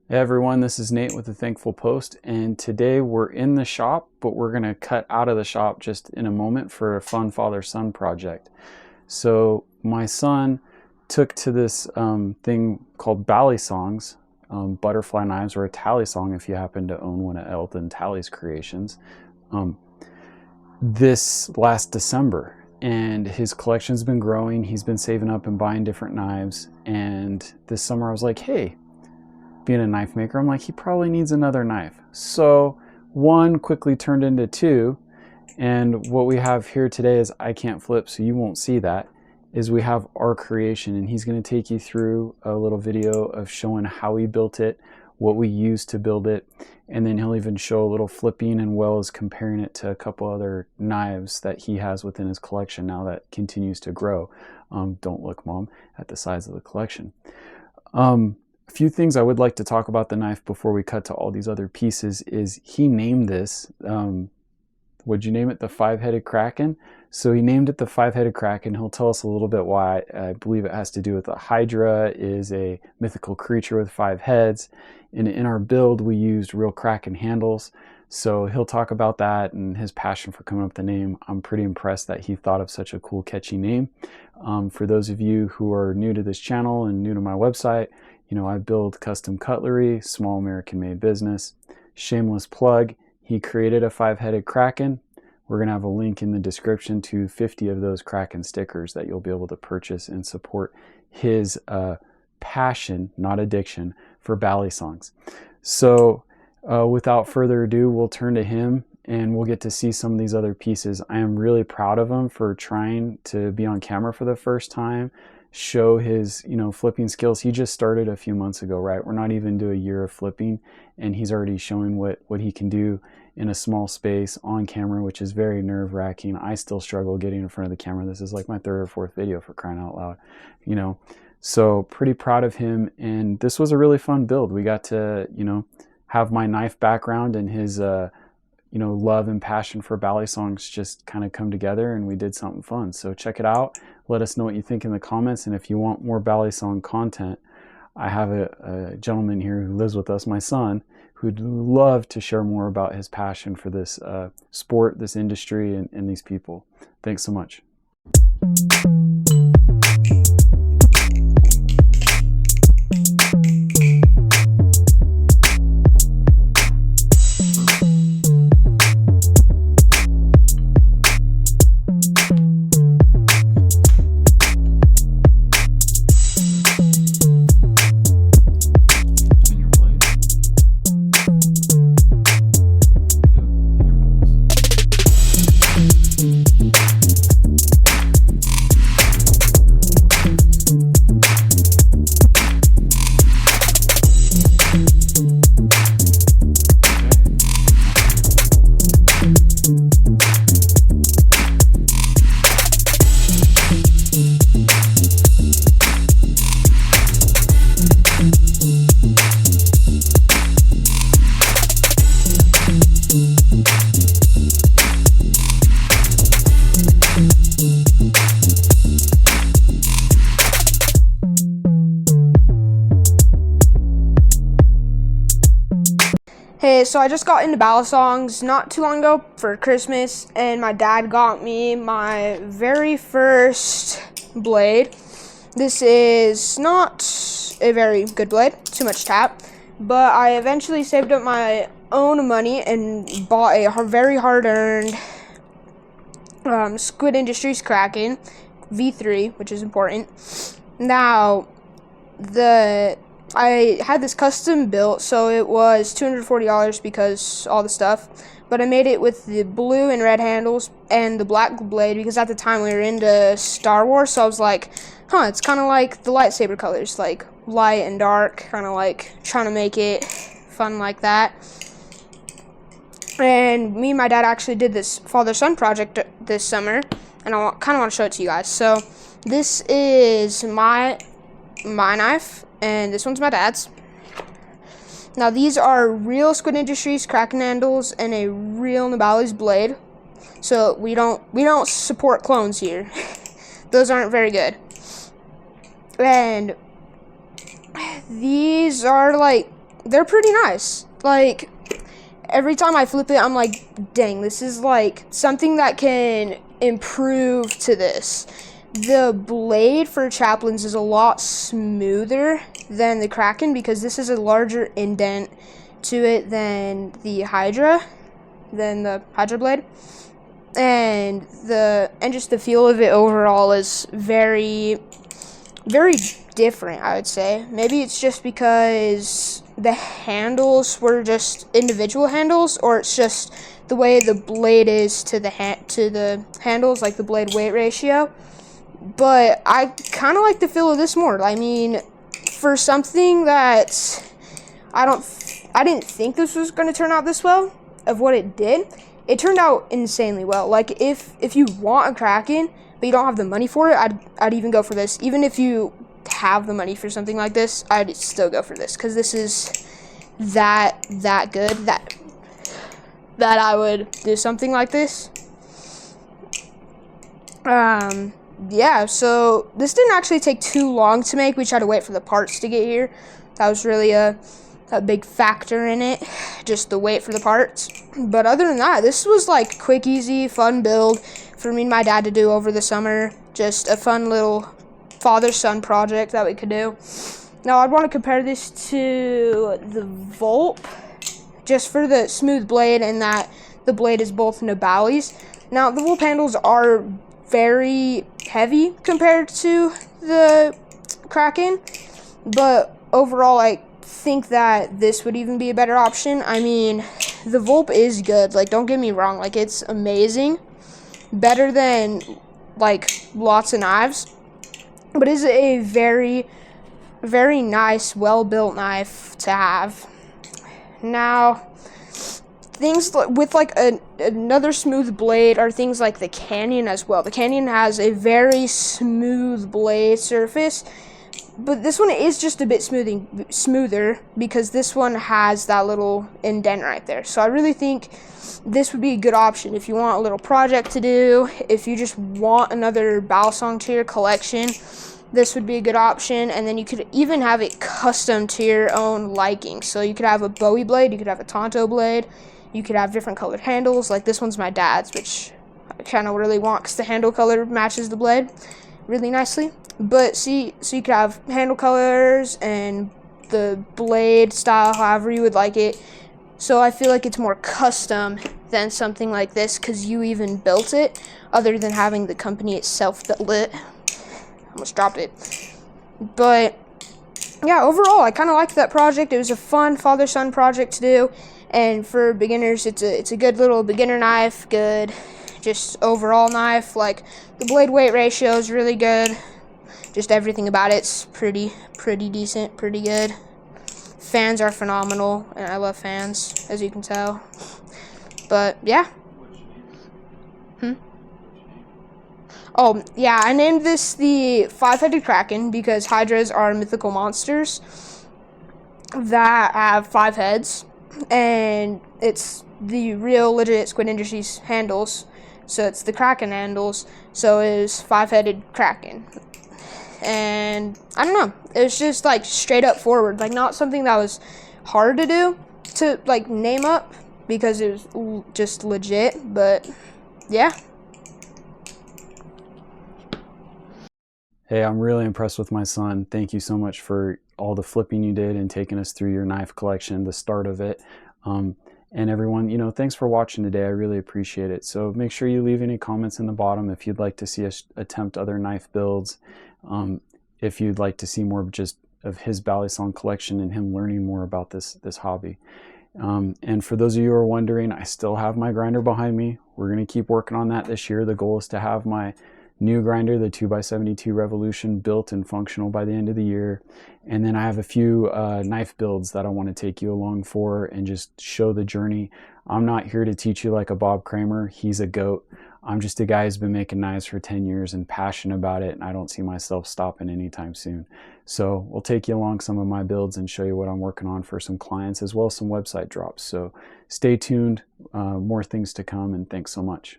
Hey everyone, this is Nate with the Thankful Post, and today we're in the shop, but we're going to cut out of the shop just in a moment for a fun father-son project. So my son took to this thing called Balisongs, butterfly knives, or a tally song if you happen to own one of Elton Tally's creations, this last December. And his collection's been growing. He's been saving up and buying different knives, and this summer I was like, hey, being a knife maker, I'm like, he probably needs another knife. So one quickly turned into two, and what we have here today is, I can't flip so you won't see that, is we have our creation, and he's going to take you through a little video of showing how he built it, what we used to build it, and then he'll even show a little flipping and well as comparing it to a couple other knives that he has within his collection now that continues to grow. Don't look, Mom, at the size of the collection. A few things I would like to talk about the knife before we cut to all these other pieces is he named this, what'd you name it? The five-headed Kraken? So he named it the five-headed Kraken. He'll tell us a little bit why. I believe it has to do with the Hydra is a mythical creature with 5 heads. And in our build, we used real Kraken handles. So he'll talk about that and his passion for coming up with the name. I'm pretty impressed that he thought of such a cool, catchy name. For those of you who are new to this channel and new to my website, you know, I build custom cutlery, small American-made business. Shameless plug, he created a five-headed Kraken. We're going to have a link in the description to 50 of those Kraken stickers that you'll be able to purchase and support his passion, not addiction, for Balisongs. So without further ado, we'll turn to him and we'll get to see some of these other pieces. I am really proud of him for trying to be on camera for the first time, show his, you know, flipping skills. He just started a few months ago, right? We're not even to a year of flipping, and he's already showing what he can do in a small space on camera, which is very nerve-wracking. I still struggle getting in front of the camera. This is like my 3rd or 4th video, for crying out loud, you know. So pretty proud of him, and this was a really fun build. We got to, you know, have my knife background and his you know, love and passion for Balisongs just kind of come together, and we did something fun. So check it out. Let us know what you think in the comments, and if you want more Balisong content, I have a gentleman here who lives with us, my son, who'd love to share more about his passion for this sport, this industry, and these people. Thanks so much. Hey, so I just got into Balisongs not too long ago for Christmas, and my dad got me my very first blade. This is not a very good blade, too much tap, but I eventually saved up my own money and bought a very hard-earned Squid Industries Kraken V3, which is important. Now, I had this custom built, so it was $240 because all the stuff, but I made it with the blue and red handles and the black blade because at the time we were into Star Wars, so I was like, it's kind of like the lightsaber colors, like light and dark, kind of like trying to make it fun like that. And me and my dad actually did this father-son project this summer, and I kind of want to show it to you guys. So this is my knife, and this one's my dad's. Now these are real Squid Industries Kraken handles and a real Nabalis blade. So we don't support clones here. Those aren't very good. And these are like they're pretty nice. Like, every time I flip it, I'm like, dang, this is like something that can improve to this. The blade for Chaplains is a lot smoother than the Kraken because this is a larger indent to it than the Hydra blade. And just the feel of it overall is very, very different, I would say. Maybe it's just because the handles were just individual handles, or it's just the way the blade is to the handles, like the blade weight ratio. But I kind of like the feel of this more. I mean, for something that I didn't think this was going to turn out this well, of what it did, it turned out insanely well. Like, if you want a Kraken, but you don't have the money for it, I'd even go for this. Even if you have the money for something like this, I'd still go for this, because this is that good that I would do something like this. Yeah, so this didn't actually take too long to make. We tried to wait for the parts to get here. That was really a big factor in it, just the wait for the parts. But other than that, this was like quick, easy, fun build for me and my dad to do over the summer. Just a fun little father-son project that we could do. Now, I'd want to compare this to the Volp, just for the smooth blade and that the blade is both Nabalis. Now, the Volp handles are very heavy compared to the Kraken, but overall, I think that this would even be a better option. I mean, the Volp is good. Like, don't get me wrong. Like, it's amazing. Better than, like, lots of knives. But it's a very, very nice, well-built knife to have. Now, things with, like, another smooth blade are things like the Canyon as well. The Canyon has a very smooth blade surface, but this one is just a bit smoother because this one has that little indent right there. So I really think this would be a good option if you want a little project to do. If you just want another Balisong to your collection, this would be a good option. And then you could even have it custom to your own liking. So you could have a Bowie blade, you could have a Tanto blade, you could have different colored handles. Like this one's my dad's, which I kind of really want because the handle color matches the blade really nicely. But so you could have handle colors and the blade style however you would like it. So I feel like it's more custom than something like this because you even built it, other than having the company itself build it. Almost dropped it. But yeah, overall I kind of liked that project. It was a fun father-son project to do, and for beginners it's a good little beginner knife. Good just overall knife. Like the blade weight ratio is really good. Just everything about it's pretty decent, pretty good. Fans are phenomenal, and I love fans, as you can tell. But yeah. Oh, yeah, I named this the five-headed Kraken because Hydras are mythical monsters that have 5 heads, and it's the real legit Squid Industries handles, so it's the Kraken handles, so it is 5-headed Kraken. And I don't know, it was just like straight up forward, like not something that was hard to do to like name up because it was just legit. But yeah. Hey, I'm really impressed with my son. Thank you so much for all the flipping you did and taking us through your knife collection, the start of it. And everyone, you know, thanks for watching today. I really appreciate it. So make sure you leave any comments in the bottom if you'd like to see us attempt other knife builds. If you'd like to see more just of his Balisong collection and him learning more about this hobby. And for those of you who are wondering, I still have my grinder behind me. We're going to keep working on that this year. The goal is to have my new grinder, the 2x72 Revolution, built and functional by the end of the year. And then I have a few knife builds that I want to take you along for and just show the journey. I'm not here to teach you like a Bob Kramer. He's a goat. I'm just a guy who's been making knives for 10 years and passionate about it, and I don't see myself stopping anytime soon. So we'll take you along some of my builds and show you what I'm working on for some clients, as well as some website drops. So stay tuned, more things to come, and thanks so much.